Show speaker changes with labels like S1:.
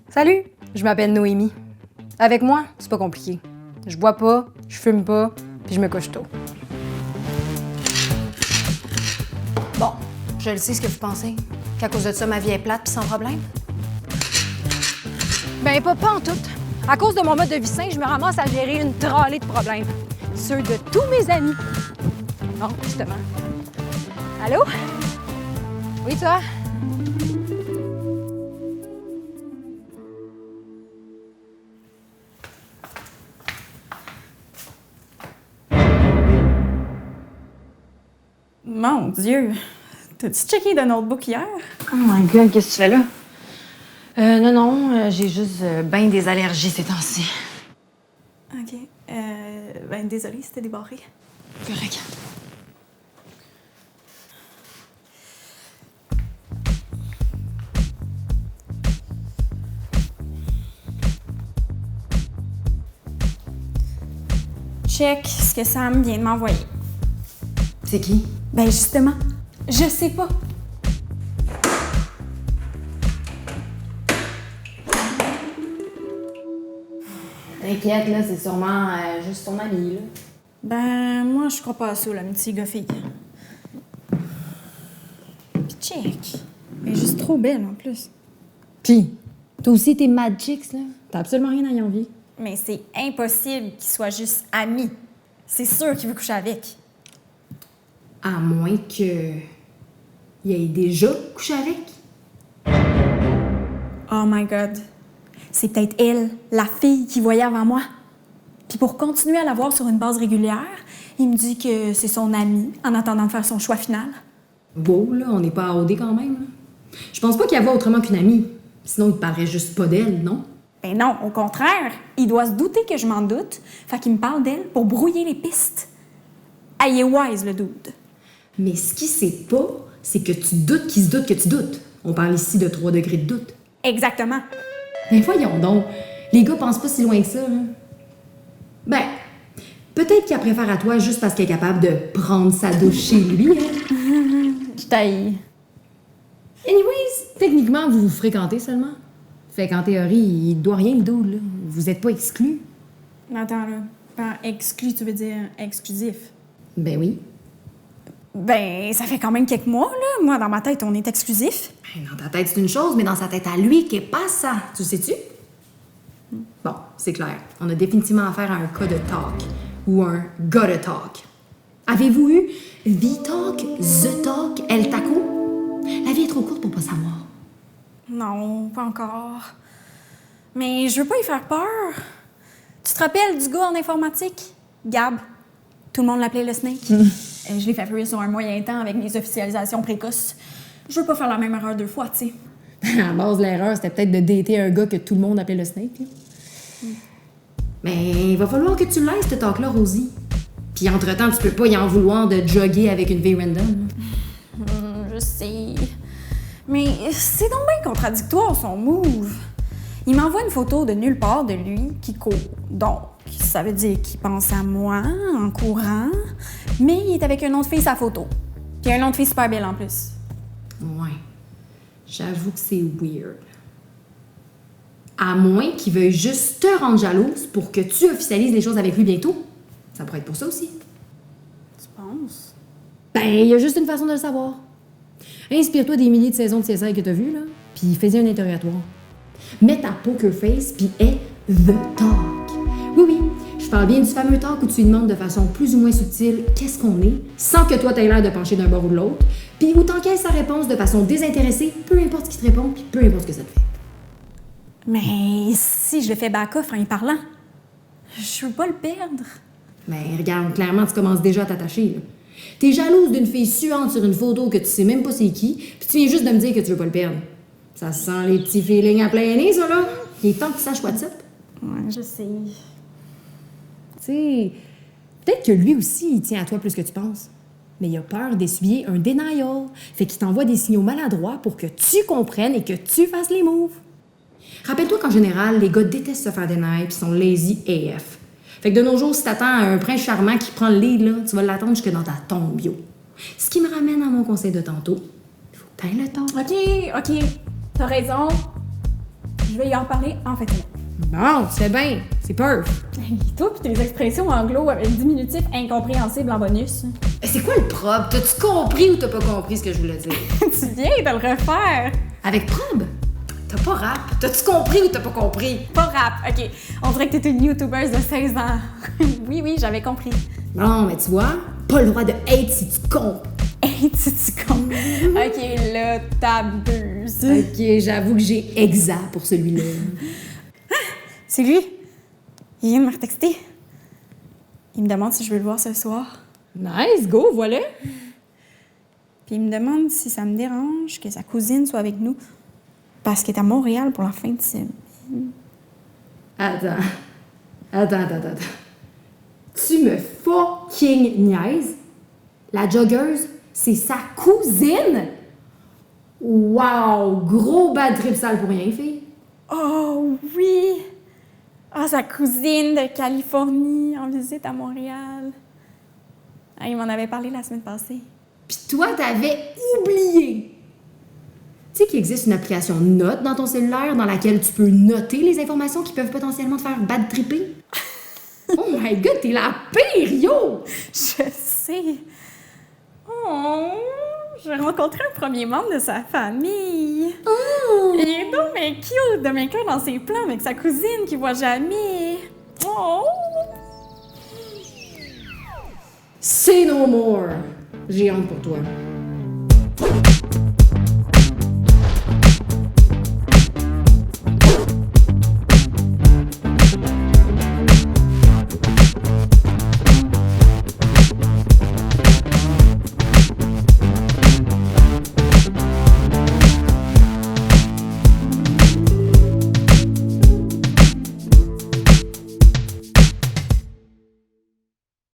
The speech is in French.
S1: Salut, je m'appelle Noémie. Avec moi, c'est pas compliqué. Je bois pas, je fume pas, puis je me couche tôt. Bon, je le sais ce que vous pensez. Qu'à cause de ça, ma vie est plate puis sans problème. Ben, pas en tout. À cause de mon mode de vie sain, je me ramasse à gérer une trolley de problèmes. Ceux de tous mes amis. Non, justement. Allô? Oui, toi?
S2: Mon Dieu! T'as-tu checké de notebook hier?
S1: Oh my God, qu'est-ce que tu fais là? Non, j'ai juste ben des allergies ces temps-ci.
S2: OK. Désolée, c'était débarré.
S1: Correct.
S2: Check ce que Sam vient de m'envoyer.
S1: C'est qui?
S2: Ben justement, je sais pas.
S1: T'inquiète, là, c'est sûrement juste ton ami, là.
S2: Ben, moi, je crois pas à ça, l'amitié gars-fille. Puis check. Elle est juste trop belle, en plus.
S1: Pis, toi aussi, t'es mad chicks, là. T'as absolument rien à y envier.
S2: Mais c'est impossible qu'ils soient juste amis. C'est sûr qu'il veut coucher avec.
S3: À moins que... il ait déjà couché avec.
S2: Oh my God. C'est peut-être elle, la fille qu'il voyait avant moi. Puis pour continuer à la voir sur une base régulière, il me dit que c'est son amie en attendant de faire son choix final.
S3: Wow, là, on n'est pas à OD quand même. Là. Je pense pas qu'il y avait autrement qu'une amie. Sinon, il te parlerait juste pas d'elle, non?
S2: Ben non, au contraire. Il doit se douter que je m'en doute. Fait qu'il me parle d'elle pour brouiller les pistes. Ah, il est wise, le dude.
S3: Mais ce qu'il sait pas, c'est que tu doutes qu'il se doute que tu doutes. On parle ici de 3 degrés de doute.
S2: Exactement.
S3: Ben voyons donc, les gars pensent pas si loin que ça, là. Ben, peut-être qu'elle préfère à toi juste parce qu'elle est capable de prendre sa douche chez lui, hein.
S2: Je t'haïs.
S3: Anyways, techniquement, vous vous fréquentez seulement. Fait qu'en théorie, il doit rien le dude, là. Vous êtes pas exclus.
S2: Attends, là. Par exclu, tu veux dire exclusif?
S3: Ben oui.
S2: Ben, ça fait quand même quelques mois, là. Moi, dans ma tête, on est exclusif.
S3: Ben, dans ta tête, c'est une chose, mais dans sa tête à lui, qu'est pas ça? Tu sais-tu? Bon, c'est clair. On a définitivement affaire à un cas de talk ou un gotta talk. Avez-vous eu The Talk, The Talk, El Taco? La vie est trop courte pour pas savoir.
S2: Non, pas encore. Mais je veux pas y faire peur. Tu te rappelles du gars en informatique? Gab. Tout le monde l'appelait le Snake. Je l'ai fait fuir sur un moyen temps avec mes officialisations précoces. Je veux pas faire la même erreur 2 fois, tu sais.
S3: À la base, l'erreur, c'était peut-être de dater un gars que tout le monde appelait le Snake. Là. Mais il va falloir que tu laisses ce talk-là, Rosie. Puis entre-temps, tu peux pas y en vouloir de jogger avec une fille random.
S2: Je sais. Mais c'est donc bien contradictoire, son move. Il m'envoie une photo de nulle part de lui qui court. Donc, ça veut dire qu'il pense à moi en courant, mais il est avec un autre fille sa photo. Puis un autre fille super belle en plus.
S3: Ouais. J'avoue que c'est weird. À moins qu'il veuille juste te rendre jalouse pour que tu officialises les choses avec lui bientôt. Ça pourrait être pour ça aussi.
S2: Tu penses?
S3: Ben, il y a juste une façon de le savoir. Inspire-toi des milliers de saisons de CSI que t'as vues, là, puis fais-y un interrogatoire. Mets ta poker face, puis aie the talk. Oui, je parle bien du fameux talk où tu lui demandes de façon plus ou moins subtile qu'est-ce qu'on est, sans que toi t'aies l'air de pencher d'un bord ou de l'autre, puis où t'encaisses sa réponse de façon désintéressée, peu importe ce qu'il te répond, puis peu importe ce que ça te fait.
S2: Mais si je le fais back-off en y parlant, je veux pas le perdre.
S3: Mais regarde, clairement, tu commences déjà à t'attacher, là. T'es jalouse d'une fille suante sur une photo que tu sais même pas c'est qui, puis tu viens juste de me dire que tu veux pas le perdre. Ça sent les petits feelings à plein nez, ça, là. Il est temps que tu saches what's up.
S2: Ouais, je sais.
S3: Tu sais, peut-être que lui aussi, il tient à toi plus que tu penses. Mais il a peur d'essuyer un denial. Fait qu'il t'envoie des signaux maladroits pour que tu comprennes et que tu fasses les moves. Rappelle-toi qu'en général, les gars détestent se faire deny puis sont lazy AF. Fait que de nos jours, si t'attends un prince charmant qui prend le lead, là, tu vas l'attendre jusque dans ta tombe bio. Ce qui me ramène à mon conseil de tantôt. Il faut que t'ailles le temps.
S2: OK. T'as raison. Je Je vais y en parler en fait.
S3: Bon, tu fais bien. C'est peur.
S2: Hey, toi pis tes expressions anglo avec diminutif incompréhensible en bonus.
S3: C'est quoi le probe? T'as-tu compris ou t'as pas compris ce que je voulais dire?
S2: Tu viens de le refaire.
S3: Avec probe? T'as pas rap? T'as-tu compris ou t'as pas compris?
S2: Pas rap, ok. On dirait que t'es une YouTubeuse de 16 ans. Oui, j'avais compris.
S3: Non, mais tu vois, pas le droit de hate si tu comptes.
S2: Hey, tu comptes. Ok, là, t'abuses.
S3: Ok, j'avoue que j'ai exa pour celui-là.
S2: C'est lui. Il vient de me retexter. Il me demande si je veux le voir ce soir.
S3: Nice, go, voilà.
S2: Puis il me demande si ça me dérange que sa cousine soit avec nous parce qu'elle est à Montréal pour la fin de semaine.
S3: Attends. Tu me fucking niaises? La joggeuse, c'est sa cousine? Wow, gros bad trip sale pour rien, fille.
S2: Oh oui! Ah, sa cousine de Californie en visite à Montréal. Ah, il m'en avait parlé la semaine passée.
S3: Pis toi, t'avais oublié. Tu sais qu'il existe une application Notes dans ton cellulaire dans laquelle tu peux noter les informations qui peuvent potentiellement te faire bad tripper? Oh my god, t'es la pire, yo!
S2: Je sais. Oh, j'ai rencontré un premier membre de sa famille.
S3: Oh!
S2: Il est donc mais cute de m'inclure dans ses plans avec sa cousine qu'il voit jamais. Oh!
S3: Say no more! J'ai honte pour toi.